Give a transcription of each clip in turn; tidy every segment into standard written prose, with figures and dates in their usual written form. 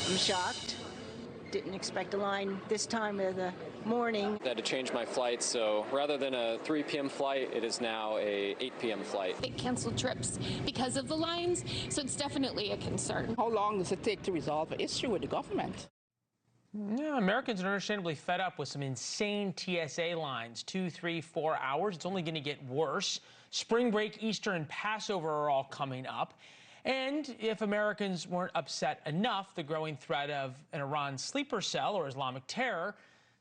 I'm shocked. Didn't expect a line this time of the morning. I had to change my flight, so rather than a 3 p.m. flight, it is now a 8 p.m. flight. They canceled trips because of the lines, so it's definitely a concern. How long does it take to resolve an issue with the government? Yeah, Americans are understandably fed up with some insane TSA lines, 2, 3, 4 hours. It's only going to get worse. Spring break, Easter, and Passover are all coming up. And if Americans weren't upset enough, the growing threat of an Iran sleeper cell or Islamic terror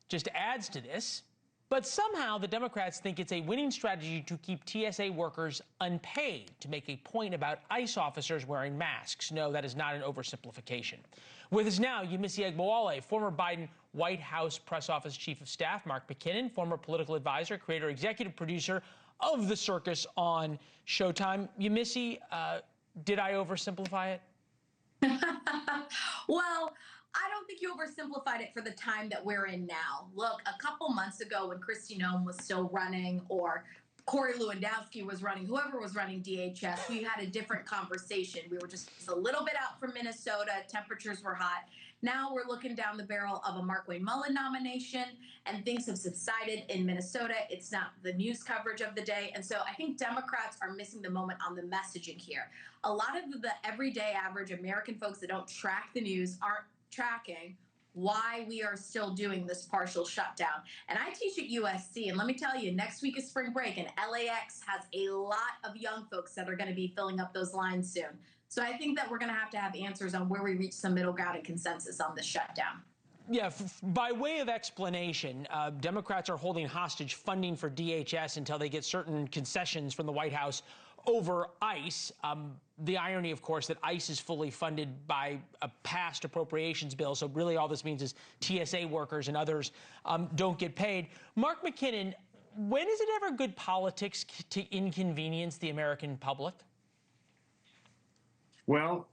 just adds to this. But somehow the Democrats think it's a winning strategy to keep TSA workers unpaid, to make a point about ICE officers wearing masks. No, that is not an oversimplification. With us now, Yemisi Egbewole, former Biden White House Press Office Chief of Staff, Mark McKinnon, former political advisor, creator, executive producer of The Circus on Showtime. Yemisi, did I oversimplify it? Well, I don't think you oversimplified it for the time that we're in now. Look, a couple months ago when Kristi Noem was still running, or Corey Lewandowski was running, whoever was running DHS, we had a different conversation. We were just a little bit out from Minnesota. Temperatures were hot. Now we're looking down the barrel of a Markwayne Mullin nomination, and things have subsided in Minnesota. It's not the news coverage of the day. And so I think Democrats are missing the moment on the messaging here. A lot of the everyday average American folks that don't track the news aren't tracking why we are still doing this partial shutdown. And I teach at USC, and let me tell you, next week is spring break, and LAX has a lot of young folks that are going to be filling up those lines soon. So I think that we're going to have answers on where we reach some middle ground and consensus on this shutdown. Yeah, by way of explanation, Democrats are holding hostage funding for DHS until they get certain concessions from the White House over ICE. The irony, of course, that ICE is fully funded by a past appropriations bill. So really all this means is TSA workers and others don't get paid. Mark McKinnon, when is it ever good politics to inconvenience the American public? Well,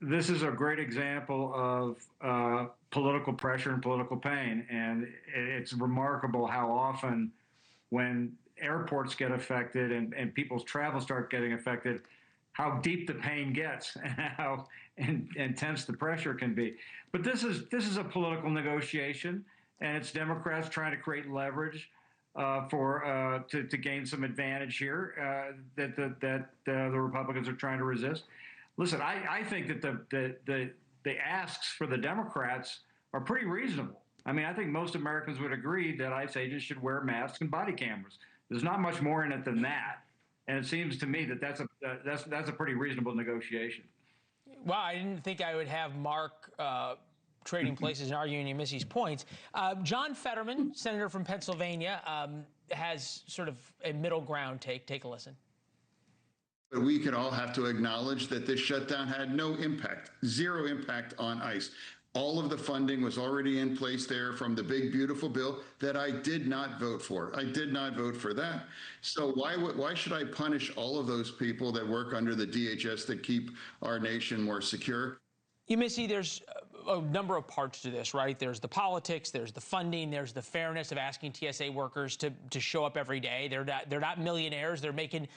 this is a great example of political pressure and political pain. And it's remarkable how often when airports get affected and people's travel start getting affected, how deep the pain gets and how intense the pressure can be. But this is a political negotiation, and it's Democrats trying to create leverage to gain some advantage here that the Republicans are trying to resist. Listen, I think that the asks for the Democrats are pretty reasonable. I mean, I think most Americans would agree that ICE agents should wear masks and body cameras. There's not much more in it than that, and it seems to me that that's a pretty reasonable negotiation. Well, I didn't think I would have Mark trading places and arguing Yemisi's points. John Fetterman, senator from Pennsylvania, has sort of a middle ground take. Take a listen. But we could all have to acknowledge that this shutdown had no impact, zero impact on ICE. All of the funding was already in place there from the big, beautiful bill that I did not vote for. I did not vote for that. So why should I punish all of those people that work under the DHS that keep our nation more secure? Yemisi, there's a number of parts to this, right? There's the politics, there's the funding, there's the fairness of asking TSA workers to show up every day. They're not millionaires. They're making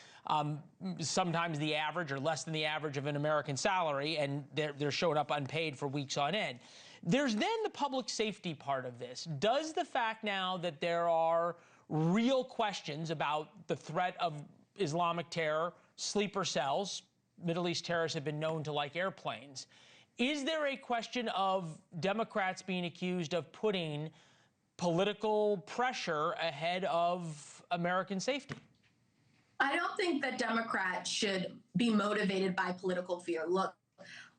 sometimes the average or less than the average of an American salary, and they're showing up unpaid for weeks on end. There's then the public safety part of this. Does the fact now that there are real questions about the threat of Islamic terror, sleeper cells, Middle East terrorists have been known to like airplanes, is there a question of Democrats being accused of putting political pressure ahead of American safety? I don't think that Democrats should be motivated by political fear. Look,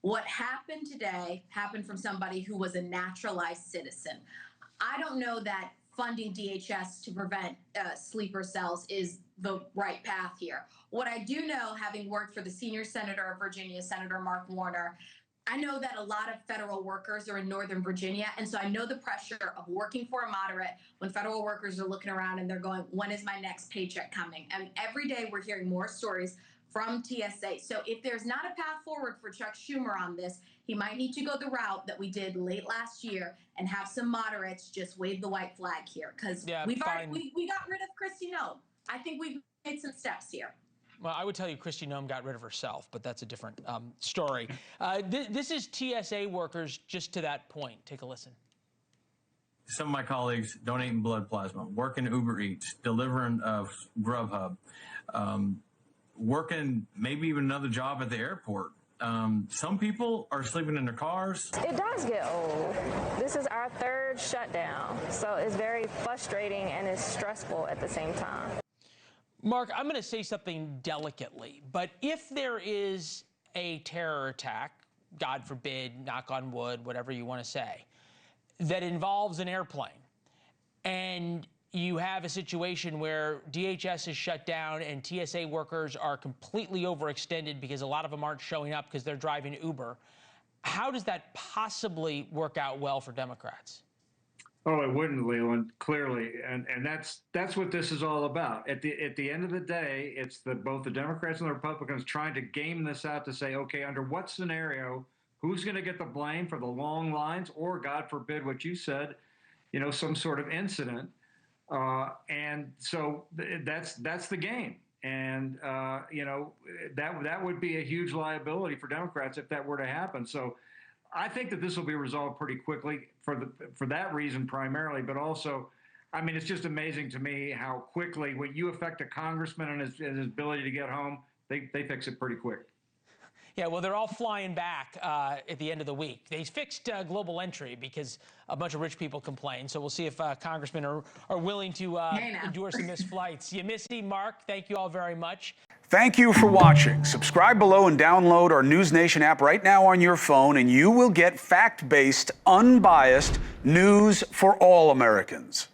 what happened today happened from somebody who was a naturalized citizen. I don't know that funding DHS to prevent sleeper cells is the right path here. What I do know, having worked for the senior senator of Virginia, Senator Mark Warner, I know that a lot of federal workers are in Northern Virginia, and so I know the pressure of working for a moderate when federal workers are looking around and they're going, when is my next paycheck coming? And every day we're hearing more stories from TSA. So if there's not a path forward for Chuck Schumer on this, he might need to go the route that we did late last year and have some moderates just wave the white flag here, because we got rid of Kristi Noem. I think we've made some steps here. Well, I would tell you Kristi Noem got rid of herself, but that's a different story. This is TSA workers just to that point. Take a listen. Some of my colleagues donating blood plasma, working Uber Eats, delivering Grubhub, working maybe even another job at the airport. Some people are sleeping in their cars. It does get old. This is our third shutdown, so it's very frustrating and it's stressful at the same time. Mark, I'm going to say something delicately, but if there is a terror attack, God forbid, knock on wood, whatever you want to say, that involves an airplane, and you have a situation where DHS is shut down and TSA workers are completely overextended because a lot of them aren't showing up because they're driving Uber, how does that possibly work out well for Democrats? Oh, it wouldn't, Leland, clearly, and that's what this is all about. At the end of the day, it's both the Democrats and the Republicans trying to game this out to say, okay, under what scenario, who's going to get the blame for the long lines, or God forbid, what you said, some sort of incident, and so that's the game, and that would be a huge liability for Democrats if that were to happen. So I think that this will be resolved pretty quickly for that reason primarily, but also, I mean, it's just amazing to me how quickly, when you affect a congressman and his ability to get home, they fix it pretty quick. Yeah, well, they're all flying back at the end of the week. They fixed global entry because a bunch of rich people complained. So we'll see if congressmen are willing to endure some missed flights. Yemisi, Mark, thank you all very much. Thank you for watching. Subscribe below and download our NewsNation app right now on your phone, and you will get fact-based, unbiased news for all Americans.